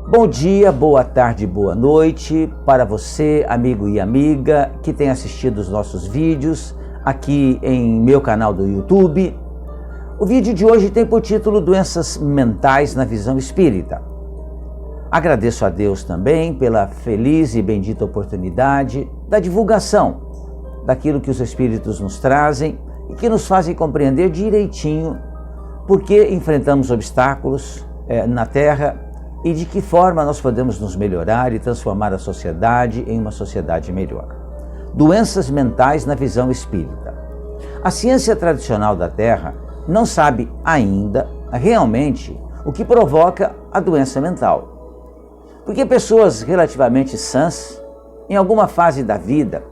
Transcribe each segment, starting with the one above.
Bom dia, boa tarde, boa noite para você, amigo e amiga, que tem assistido os nossos vídeos aqui em meu canal do YouTube. O vídeo de hoje tem por título Doenças Mentais na Visão Espírita. Agradeço a Deus também pela feliz e bendita oportunidade da divulgação daquilo que os Espíritos nos trazem e que nos fazem compreender direitinho por que enfrentamos obstáculos na Terra e de que forma nós podemos nos melhorar e transformar a sociedade em uma sociedade melhor. Doenças mentais na visão espírita. A ciência tradicional da Terra não sabe ainda realmente o que provoca a doença mental. Porque pessoas relativamente sãs, em alguma fase da vida,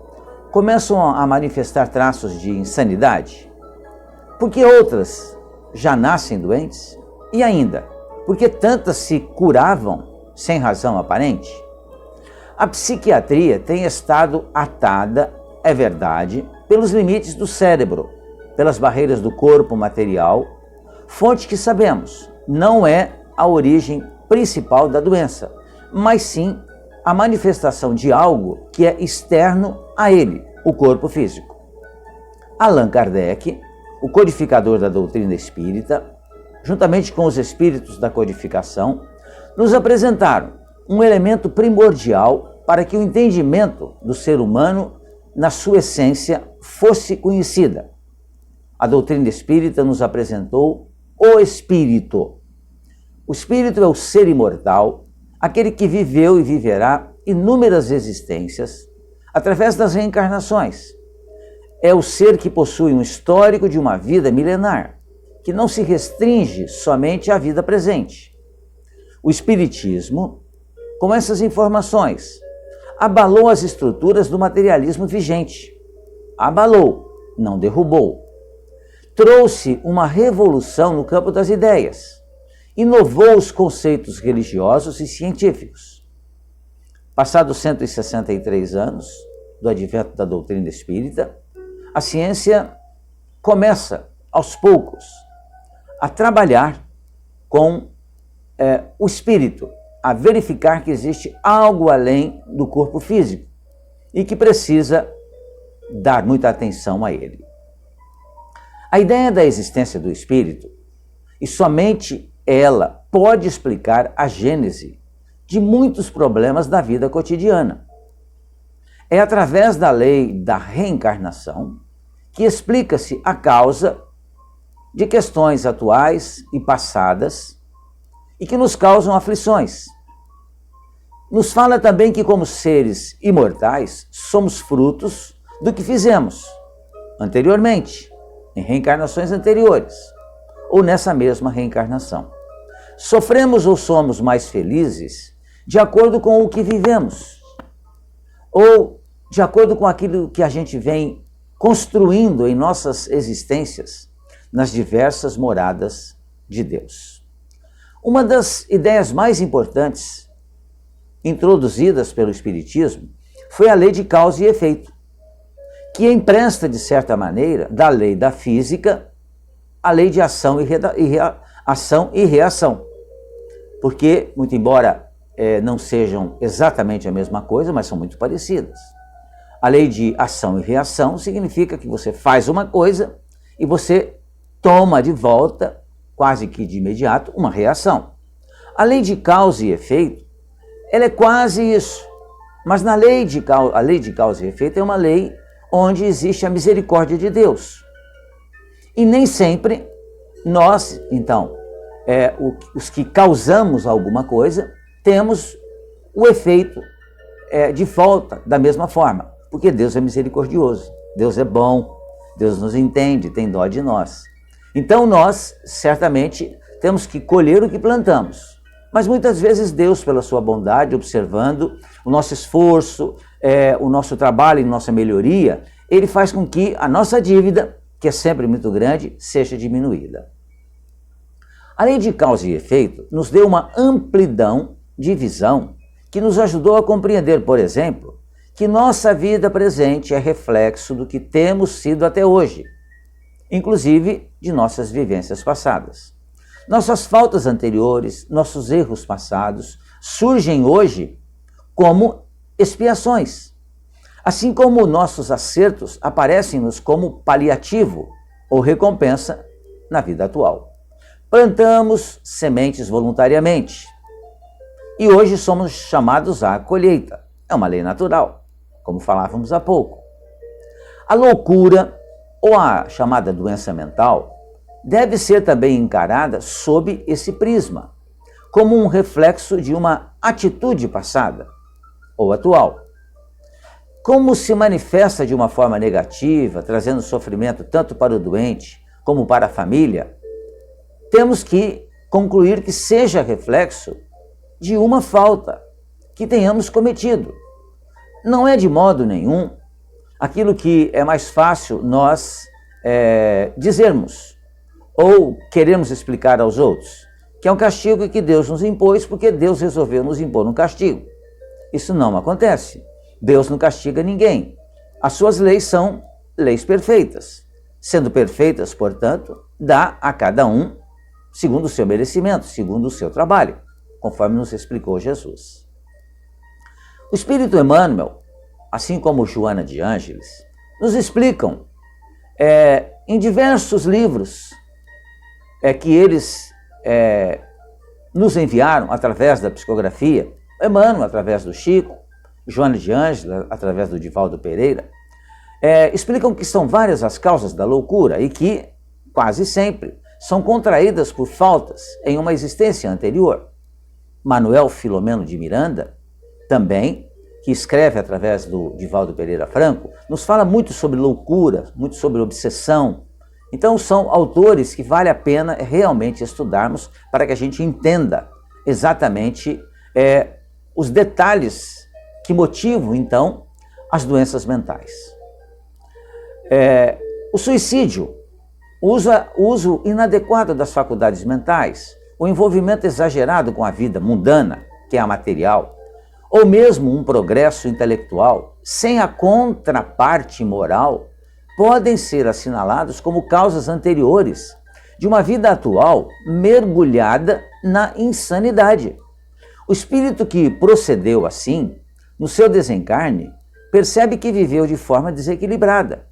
começam a manifestar traços de insanidade. Porque outras já nascem doentes e ainda porque tantas se curavam sem razão aparente. A psiquiatria tem estado atada, é verdade, pelos limites do cérebro, pelas barreiras do corpo material, fonte que sabemos não é a origem principal da doença, mas sim a manifestação de algo que é externo a ele, o corpo físico. Allan Kardec, o codificador da doutrina espírita, juntamente com os espíritos da codificação, nos apresentaram um elemento primordial para que o entendimento do ser humano, na sua essência, fosse conhecida. A doutrina espírita nos apresentou o espírito. O espírito é o ser imortal, aquele que viveu e viverá inúmeras existências através das reencarnações. É o ser que possui um histórico de uma vida milenar, que não se restringe somente à vida presente. O Espiritismo, com essas informações, abalou as estruturas do materialismo vigente. Abalou, não derrubou. Trouxe uma revolução no campo das ideias. Inovou os conceitos religiosos e científicos. Passados 163 anos do advento da doutrina espírita, a ciência começa, aos poucos, a trabalhar com o espírito, a verificar que existe algo além do corpo físico e que precisa dar muita atenção a ele. A ideia da existência do espírito, e somente ela pode explicar a gênese de muitos problemas da vida cotidiana. É através da lei da reencarnação que explica-se a causa de questões atuais e passadas e que nos causam aflições. Nos fala também que, como seres imortais, somos frutos do que fizemos anteriormente, em reencarnações anteriores, ou nessa mesma reencarnação. Sofremos ou somos mais felizes de acordo com o que vivemos, ou de acordo com aquilo que a gente vem construindo em nossas existências, nas diversas moradas de Deus. Uma das ideias mais importantes introduzidas pelo Espiritismo foi a lei de causa e efeito, que empresta, de certa maneira, da lei da física a lei de ação e reação. Porque, muito embora não sejam exatamente a mesma coisa, mas são muito parecidas. A lei de ação e reação significa que você faz uma coisa e você toma de volta, quase que de imediato, uma reação. A lei de causa e efeito, ela é quase isso. Mas a lei de causa e efeito é uma lei onde existe a misericórdia de Deus. E nem sempre nós, então, os que causamos alguma coisa, temos o efeito de volta da mesma forma. Porque Deus é misericordioso, Deus é bom, Deus nos entende, tem dó de nós. Então nós, certamente, temos que colher o que plantamos. Mas muitas vezes Deus, pela sua bondade, observando o nosso esforço, o nosso trabalho e nossa melhoria, Ele faz com que a nossa dívida, que é sempre muito grande, seja diminuída. A lei de causa e efeito nos deu uma amplidão de visão que nos ajudou a compreender, por exemplo, que nossa vida presente é reflexo do que temos sido até hoje, inclusive de nossas vivências passadas. Nossas faltas anteriores, nossos erros passados, surgem hoje como expiações, assim como nossos acertos aparecem-nos como paliativo ou recompensa na vida atual. Plantamos sementes voluntariamente e hoje somos chamados à colheita. É uma lei natural, como falávamos há pouco. A loucura ou a chamada doença mental deve ser também encarada sob esse prisma, como um reflexo de uma atitude passada ou atual. Como se manifesta de uma forma negativa, trazendo sofrimento tanto para o doente como para a família, temos que concluir que seja reflexo de uma falta que tenhamos cometido. Não é de modo nenhum aquilo que é mais fácil nós dizermos ou queremos explicar aos outros, que é um castigo que Deus nos impôs porque Deus resolveu nos impor um castigo. Isso não acontece. Deus não castiga ninguém. As suas leis são leis perfeitas. Sendo perfeitas, portanto, dá a cada um segundo o seu merecimento, segundo o seu trabalho, conforme nos explicou Jesus. O Espírito Emmanuel, assim como Joana de Ângeles, nos explicam em diversos livros que eles nos enviaram através da psicografia, Emmanuel através do Chico, Joana de Ângeles através do Divaldo Pereira, explicam que são várias as causas da loucura e que, quase sempre, são contraídas por faltas em uma existência anterior. Manuel Filomeno de Miranda, também, que escreve através do Divaldo Pereira Franco, nos fala muito sobre loucura, muito sobre obsessão. Então são autores que vale a pena realmente estudarmos para que a gente entenda exatamente os detalhes que motivam, então, as doenças mentais. O suicídio, o uso inadequado das faculdades mentais, o envolvimento exagerado com a vida mundana, que é a material, ou mesmo um progresso intelectual sem a contraparte moral, podem ser assinalados como causas anteriores de uma vida atual mergulhada na insanidade. O espírito que procedeu assim, no seu desencarne, percebe que viveu de forma desequilibrada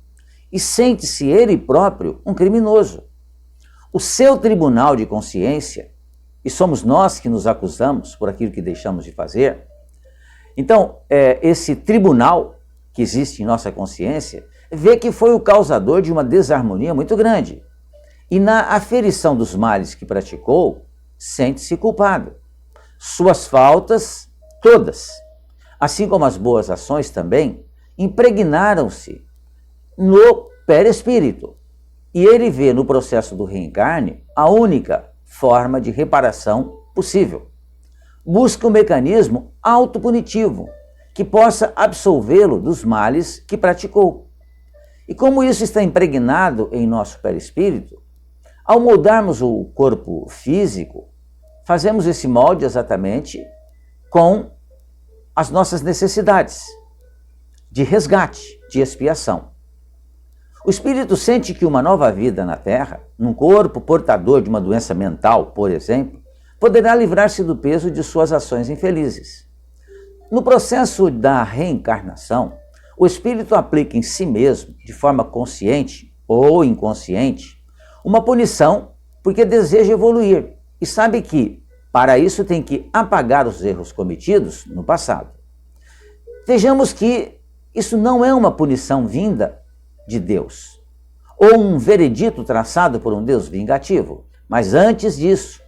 e sente-se ele próprio um criminoso. O seu tribunal de consciência, e somos nós que nos acusamos por aquilo que deixamos de fazer, então, esse tribunal que existe em nossa consciência vê que foi o causador de uma desarmonia muito grande. E na aferição dos males que praticou, sente-se culpado. Suas faltas, todas, assim como as boas ações também, impregnaram-se no perispírito. E ele vê no processo do reencarne a única forma de reparação possível. Busca um mecanismo autopunitivo que possa absolvê-lo dos males que praticou. E como isso está impregnado em nosso perispírito, ao moldarmos o corpo físico, fazemos esse molde exatamente com as nossas necessidades de resgate, de expiação. O espírito sente que uma nova vida na Terra, num corpo portador de uma doença mental, por exemplo, poderá livrar-se do peso de suas ações infelizes. No processo da reencarnação, o espírito aplica em si mesmo, de forma consciente ou inconsciente, uma punição porque deseja evoluir e sabe que, para isso, tem que apagar os erros cometidos no passado. Vejamos que isso não é uma punição vinda de Deus, ou um veredito traçado por um Deus vingativo, mas antes disso,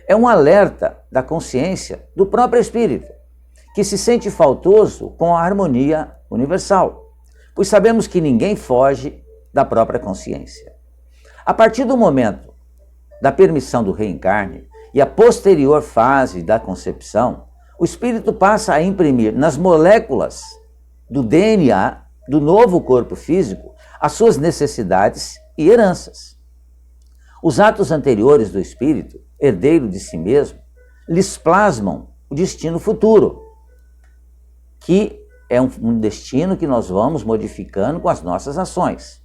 é um alerta da consciência do próprio espírito, que se sente faltoso com a harmonia universal, pois sabemos que ninguém foge da própria consciência. A partir do momento da permissão do reencarne e a posterior fase da concepção, o espírito passa a imprimir nas moléculas do DNA do novo corpo físico as suas necessidades e heranças. Os atos anteriores do espírito, herdeiro de si mesmo, lhes plasmam o destino futuro, que é um destino que nós vamos modificando com as nossas ações.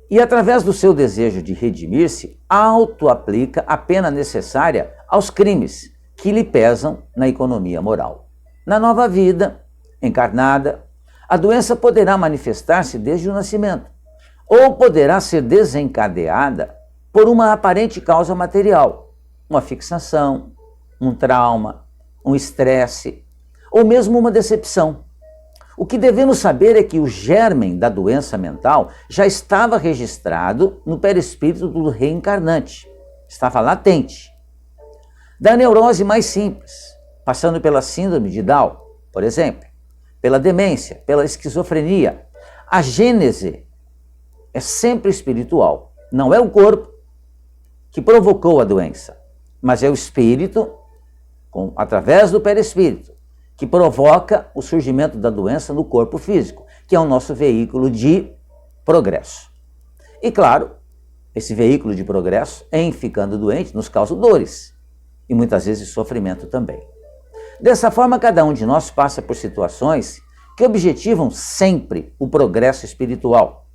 E através do seu desejo de redimir-se, auto-aplica a pena necessária aos crimes que lhe pesam na economia moral. Na nova vida, encarnada, a doença poderá manifestar-se desde o nascimento, ou poderá ser desencadeada por uma aparente causa material, uma fixação, um trauma, um estresse, ou mesmo uma decepção. O que devemos saber é que o germe da doença mental já estava registrado no perispírito do reencarnante, estava latente. Da neurose mais simples, passando pela síndrome de Down, por exemplo, pela demência, pela esquizofrenia, a gênese é sempre espiritual. Não é o corpo que provocou a doença, mas é o espírito, através do perispírito, que provoca o surgimento da doença no corpo físico, que é o nosso veículo de progresso. E claro, esse veículo de progresso, em ficando doente, nos causa dores e muitas vezes sofrimento também. Dessa forma, cada um de nós passa por situações que objetivam sempre o progresso espiritual.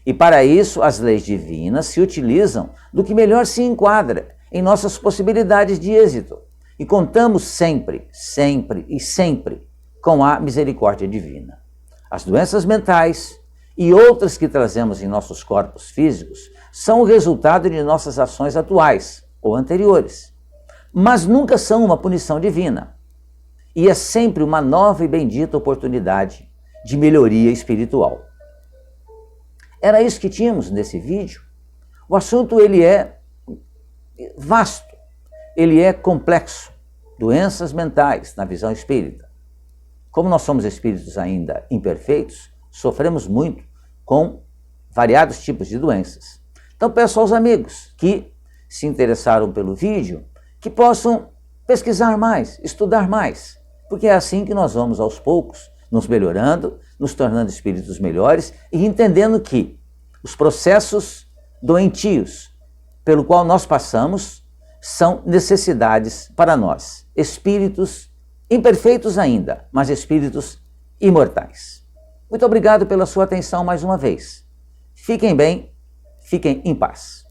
E para isso, as leis divinas se utilizam do que melhor se enquadra em nossas possibilidades de êxito. E contamos sempre, sempre e sempre com a misericórdia divina. As doenças mentais e outras que trazemos em nossos corpos físicos são o resultado de nossas ações atuais ou anteriores, mas nunca são uma punição divina. E é sempre uma nova e bendita oportunidade de melhoria espiritual. Era isso que tínhamos nesse vídeo. O assunto ele é vasto. Ele é complexo. Doenças mentais na visão espírita. Como nós somos espíritos ainda imperfeitos, sofremos muito com variados tipos de doenças. Então peço aos amigos que se interessaram pelo vídeo, que possam pesquisar mais, estudar mais, porque é assim que nós vamos aos poucos nos melhorando, nos tornando espíritos melhores e entendendo que os processos doentios pelo qual nós passamos são necessidades para nós, espíritos imperfeitos ainda, mas espíritos imortais. Muito obrigado pela sua atenção mais uma vez. Fiquem bem, fiquem em paz.